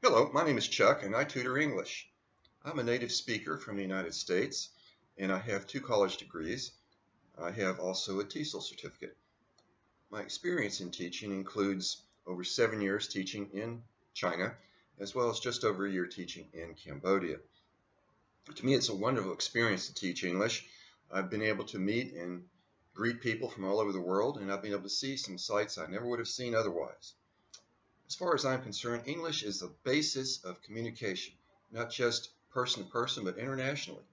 Hello, my name is Chuck and I tutor English. I'm a native speaker from the United States and I have 2 college degrees. I have also a TESOL certificate. My experience in teaching includes over 7 years teaching in China as well as just over a year teaching in Cambodia. To me, it's a wonderful experience to teach English. I've been able to meet and greet people from all over the world, and I've been able to see some sights I never would have seen otherwise. As far as I'm concerned, English is the basis of communication, not just person to person, but internationally.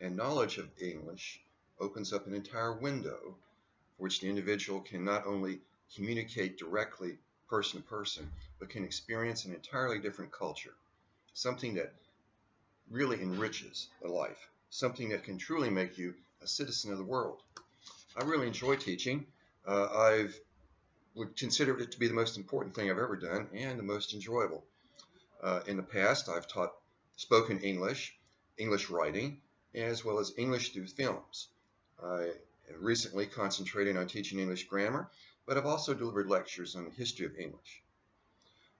And knowledge of English opens up an entire window for which the individual can not only communicate directly person to person, but can experience an entirely different culture, something that really enriches a life, something that can truly make you a citizen of the world. I really enjoy teaching. I would consider it to be the most important thing I've ever done and the most enjoyable. In the past, I've taught spoken English, English writing, as well as English through films. I have recently concentrated on teaching English grammar, but I've also delivered lectures on the history of English.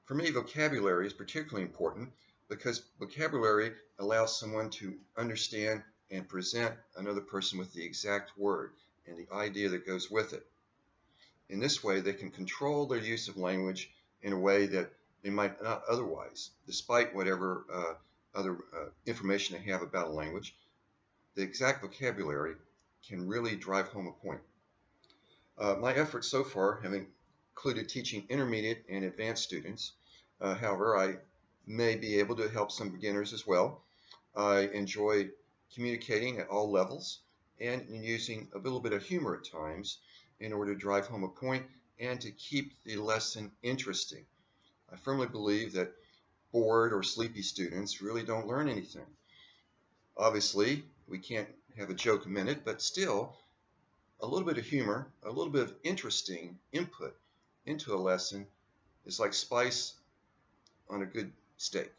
For me, vocabulary is particularly important because vocabulary allows someone to understand and present another person with the exact word and the idea that goes with it. In this way, they can control their use of language in a way that they might not otherwise, despite whatever other information they have about a language. The exact vocabulary can really drive home a point. My efforts so far have included teaching intermediate and advanced students. However, I may be able to help some beginners as well. I enjoy communicating at all levels and using a little bit of humor at times in order to drive home a point and to keep the lesson interesting. I firmly believe that bored or sleepy students really don't learn anything. Obviously, we can't have a joke a minute, but still, a little bit of humor, a little bit of interesting input into a lesson is like spice on a good steak.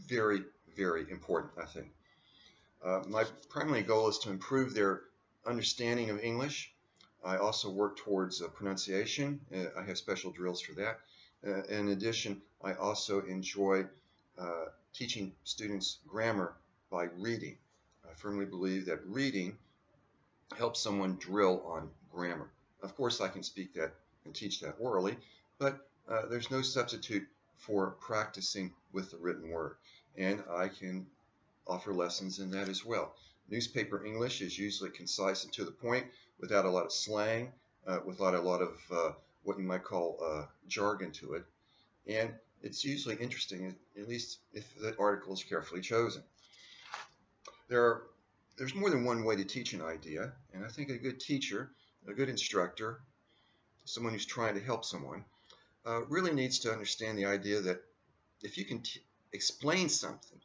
Very, very important, I think. My primary goal is to improve their understanding of English. I also work towards pronunciation. I have special drills for that. In addition, I also enjoy teaching students grammar by reading. I firmly believe that reading helps someone drill on grammar. Of course, I can speak that and teach that orally, but there's no substitute for practicing with the written word. And I can offer lessons in that as well. Newspaper English is usually concise and to the point, without a lot of slang, without a lot of what you might call jargon to it. And it's usually interesting, at least if the article is carefully chosen. There's more than one way to teach an idea, and I think a good teacher, a good instructor, someone who's trying to help someone, really needs to understand the idea that if you can explain something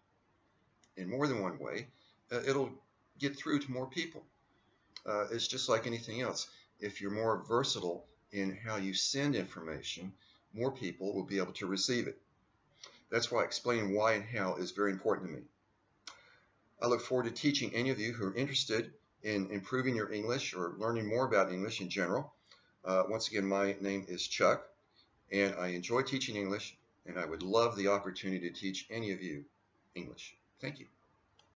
in more than one way, it'll get through to more people. It's just like anything else. If you're more versatile in how you send information, more people will be able to receive it. That's why explaining why and how is very important to me. I look forward to teaching any of you who are interested in improving your English or learning more about English in general. Once again, my name is Chuck, and I enjoy teaching English, and I would love the opportunity to teach any of you English. Thank you.